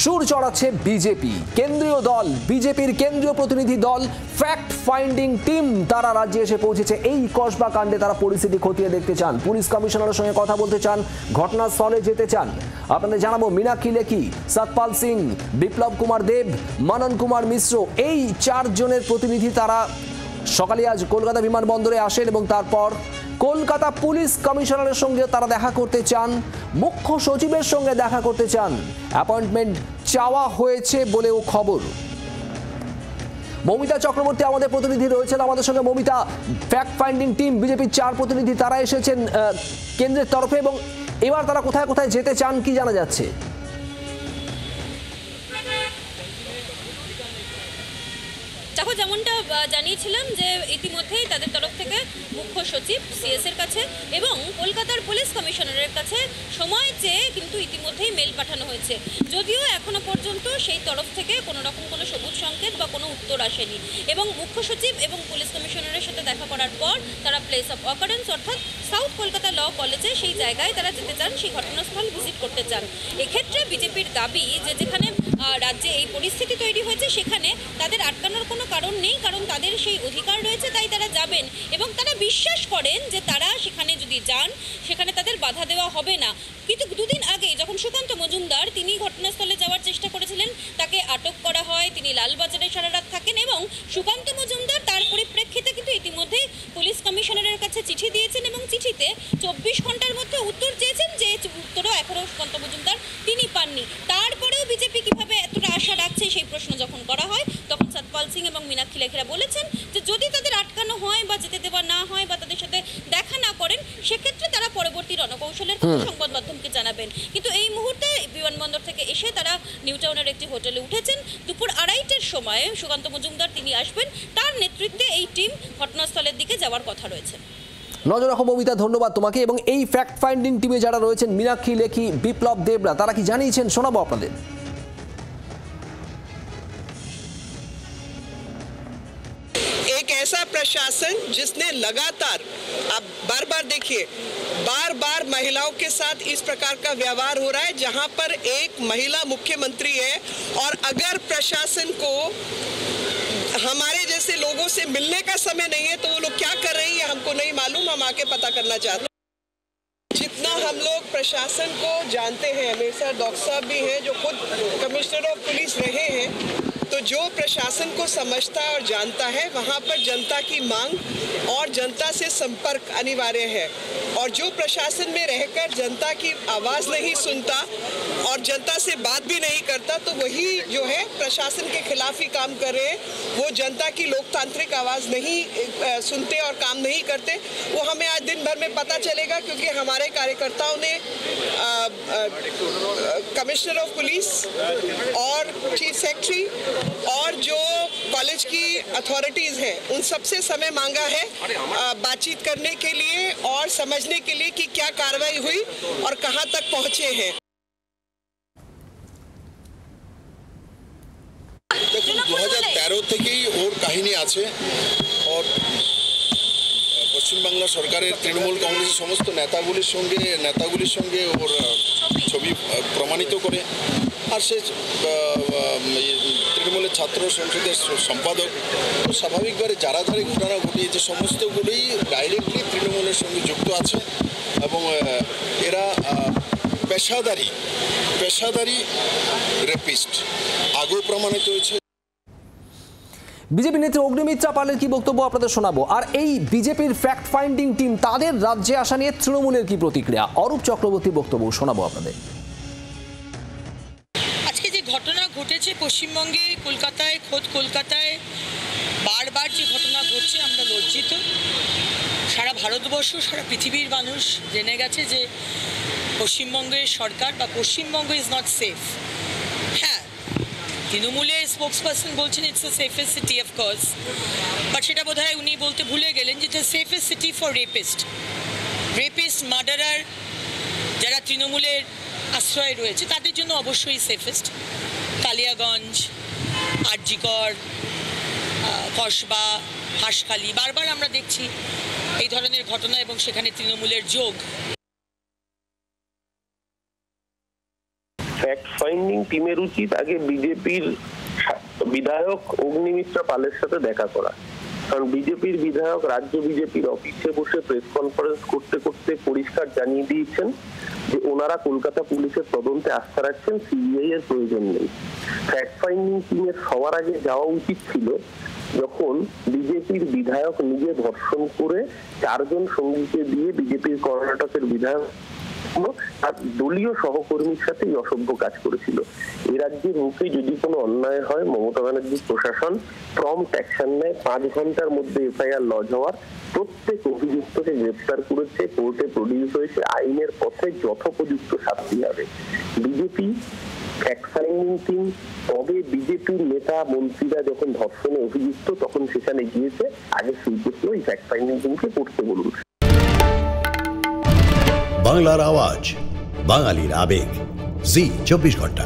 সুর চড়াচ্ছে বিজেপি। কেন্দ্রীয় দল, বিজেপির কেন্দ্রীয় প্রতিনিধি দল ফ্যাক্ট ফাইন্ডিং টিম তারা রাজ্যে এসে পৌঁছেছে। এই কসবা কাণ্ডে তারা পরিস্থিতি খতিয়ে দেখতে চান, পুলিশ কমিশনারের সঙ্গে কথা বলতে চান, ঘটনাস্থলে যেতে চান। আপনাদের জানাবো মীনাক্ষী লেখি, সতপাল সিং, বিপ্লব কুমার দেব, মানন কুমার মিশ্র, এই 4 জনের প্রতিনিধি তারা সকালে আজ কলকাতা বিমানবন্দরে আসেন এবং তারপর কলকাতা পুলিশ কমিশনারের সঙ্গে তারা দেখা করতে চান, মুখ্য সচিবের সঙ্গে দেখা করতে চান। অ্যাপয়েন্টমেন্ট চাওয়া হয়েছে বলেও খবর। মমিতা চক্রবর্তী আমাদের প্রতিনিধি রয়েছেন আমাদের সঙ্গে। মমিতা, ফ্যাক্ট ফাইন্ডিং টিম বিজেপির 4 প্রতিনিধি তারা এসেছেন কেন্দ্রের তরফে এবং এবার তারা কোথায় কোথায় যেতে চান কি জানা যাচ্ছে? দেখো, যেমনটা জানিয়েছিলাম যে ইতিমধ্যেই তাদের তরফ থেকে মুখ্য সচিব সিএস এর কাছে এবং কলকাতার পুলিশ কমিশনারের কাছে সময় চেয়ে কিন্তু ইতিমধ্যেই মেল পাঠানো হয়েছে। যদিও এখনো পর্যন্ত সেই তরফ থেকে কোনো রকম কোনো সবুজ সংকেত বা কোনো উত্তর আসেনি এবং মুখ্য সচিব এবং পুলিশ কমিশনারের সাথে দেখা করার পর তারা প্লেস অফ অকারেন্স অর্থাৎ সাউথ কলকাতা ল কলেজে সেই জায়গায় তারা যেতে চান, সেই ঘটনাস্থল ভিজিট করতে চান। এক্ষেত্রে বিজেপির দাবি যে যেখানে রাজ্যে এই পরিস্থিতি তৈরি হয়েছে সেখানে তাদের আটকানোর কোনো কারণ নেই, কারণ তাদের সেই অধিকার রয়েছে, তাই তারা যাবেন এবং তারা বিশ্বাস করেন যে তারা সেখানে যদি যান সেখানে তাদের বাধা দেওয়া হবে না। কিন্তু দুদিন আগে যখন সুকান্ত মজুমদার তিনি ঘটনাস্থলে যাওয়ার চেষ্টা করেছিলেন, তাকে আটক করা হয়, তিনি লালবাজারে সারা রাত থাকেন এবং সুকান্ত মজুমদার তার পরিপ্রেক্ষিতে কিন্তু ইতিমধ্যেই পুলিশ কমিশনারের কাছে চিঠি দিয়েছেন এবং চিঠিতে 24 ঘন্টার মধ্যে উত্তর চেয়েছেন, যে উত্তরও এখনও সুকান্ত মজুমদার তিনি পাননি। তারপরেও বিজেপি কিভাবে এতটা আশা রাখছে সেই প্রশ্ন যখন করা হয় তখন সতপাল সিং এবং মীনাক্ষী লেখিরা বলেছেন যে যদি তাদের আটকানো হয় বা যেতে দেওয়া না হয় বা তাদের সাথে দেখা না করেন সেক্ষেত্রে তারা পরবর্তী রণকৌশলের কথা সংবাদ মাধ্যমকে জানাবেন। কিন্তু এই মুহূর্তে বিমানবন্দর থেকে এসে তারা নিউ টাউনের একটি হোটেলে উঠেছেন। দুপুর 2:30টার সময়ে সুকান্ত মজুমদার তিনি আসবেন, তার নেতৃত্বে এই টিম ঘটনাস্থলের দিকে যাওয়ার কথা রয়েছে। নজর রাখো মমিতা, ধন্যবাদ তোমাকে। এবং এই ফ্যাক্ট ফাইন্ডিং টিমে যারা রয়েছেন মীনাক্ষী লেখি, বিপ্লব দেবরা, তারা কি জানিয়েছেন শোনাবো আপনাদের। एक ऐसा प्रशासन जिसने लगातार, आप बार बार देखिए, बार बार महिलाओं के साथ इस प्रकार का व्यवहार हो रहा है, जहां पर एक महिला मुख्यमंत्री है और अगर प्रशासन को हमारे जैसे लोगों से मिलने का समय नहीं है तो वो लोग क्या कर रहे हैं हमको नहीं मालूम, हम आके पता करना चाहते हैं। जितना हम लोग प्रशासन को जानते हैं, मेरे साथ डॉक्टर साहब भी हैं जो खुद कमिश्नर ऑफ पुलिस रहे हैं, तो जो प्रशासन को समझता और जानता है वहाँ पर जनता की मांग और जनता से संपर्क अनिवार्य है। और जो प्रशासन में रहकर जनता की आवाज़ नहीं सुनता और जनता से बात भी नहीं करता तो वही जो है प्रशासन के खिलाफ ही काम कर रहे हैं। वो जनता की लोकतांत्रिक आवाज़ नहीं सुनते और काम नहीं करते। वो हमें आज दिन भर में पता चलेगा क्योंकि हमारे कार्यकर्ताओं ने कमिश्नर ऑफ पुलिस और चीफ सेक्रेटरी और जो कॉलेज की अथॉरिटीज़ हैं उन सबसे समय मांगा है बातचीत करने के लिए और समझने के लिए कि क्या कार्रवाई हुई और कहां तक पहुंचे हैं। দেখুন 2013 থেকেই ওর কাহিনী আছে और পশ্চিমবাংলা সরকারের তৃণমূল কংগ্রেসের সমস্ত নেতাগুলির সঙ্গে ওর ছবি প্রমাণিত করে আর সে তৃণমূলের ছাত্র সংসদের সম্পাদক। তো স্বাভাবিকভাবে যারা ঘটনা ঘটিয়েছে সমস্তগুলোই ডাইরেক্টলি তৃণমূলের সঙ্গে যুক্ত আছে এবং এরা পেশাদারি রেপিস্ট আগেও প্রমাণিত হয়েছে। বিজেপি নেত্রী অগ্নিমিত্রা পালের কি বক্তব্য আপনাদের শোনাবো। আর এই বিজেপির ফ্যাক্ট ফাইন্ডিং টিম তাদের রাজ্যে আসা নিয়ে তৃণমূলের কি প্রতিক্রিয়া, অরূপ চক্রবর্তীর বক্তব্য শোনাবো আপনাদের। আজকে যে ঘটনা ঘটেছে পশ্চিমবঙ্গে, কলকাতায় বারবার যে ঘটনা ঘটছে আমরা লজ্জিত। সারা ভারতবর্ষ, সারা পৃথিবীর মানুষ জেনে গেছে যে পশ্চিমবঙ্গের সরকার বা পশ্চিমবঙ্গ ইজ নট সেফ। হ্যাঁ, তৃণমূলের স্পোক্সপারসন বলছেন it's the safest city of course, but সেটা বোধ হয় উনি বলতে ভুলে গেলেন যে the safest city for rapist murderer যারা তৃণমূলের আশ্রয় রয়েছে তাদের জন্য অবশ্যই সেফেস্ট। কালিয়াগঞ্জ, আরজিকর, কসবা, হাঁসখালি, বারবার আমরা দেখছি এই ধরনের ঘটনা এবং সেখানে তৃণমূলের যোগ। ফ্যাক্ট ফাইন্ডিং টিমের উচিত আগে বিজেপির বিধায়ক অগ্নিমিত্রা পালের সাথে দেখা করা, কারণ বিজেপির বিধায়ক রাজ্য বিজেপির অফিসে বসে প্রেস কনফারেন্স করতে করতে পরিষ্কার জানিয়ে দিয়েছেন যে ওনারা কলকাতা পুলিশের তদন্তে আস্থা রাখছেন, সিবিআই এর প্রয়োজন নেই। ফ্যাক্ট ফাইন্ডিং টিমের সবার আগে যাওয়া উচিত ছিল যখন বিজেপির বিধায়ক নিজে ধর্ষণ করে 4 জন সঙ্গীকে দিয়ে বিজেপির কর্ণাটকের বিধায়ক তার দলীয় সহকর্মীর সাথে অসভ্য কাজ করেছিল। এ রাজ্যের মুখে যদি কোনো অন্যায় হয়, মমতা ব্যানার্জির প্রশাসন প্রম্পট অ্যাকশন নেয়। 5 ঘন্টার মধ্যে এফআইআর লজ হওয়ার প্রত্যেক অভিযুক্তকে গ্রেফতার করেছে, কোর্টে প্রডিউস হয়েছে, আইনের পথে যথোপযুক্ত শাস্তি হবে। বিজেপি ফ্যাক্ট ফাইন্ডিং টিম, তবে বিজেপির নেতা মন্ত্রীরা যখন ধর্ষণে অভিযুক্ত তখন সেখানে গিয়েছে, আগে সেই প্রশ্ন এই ফ্যাক্ট ফাইন্ডিং টিমকে করতে বলুন। বাংলার আওয়াজ, বাঙালির আবেগ, জি 24 ঘন্টা।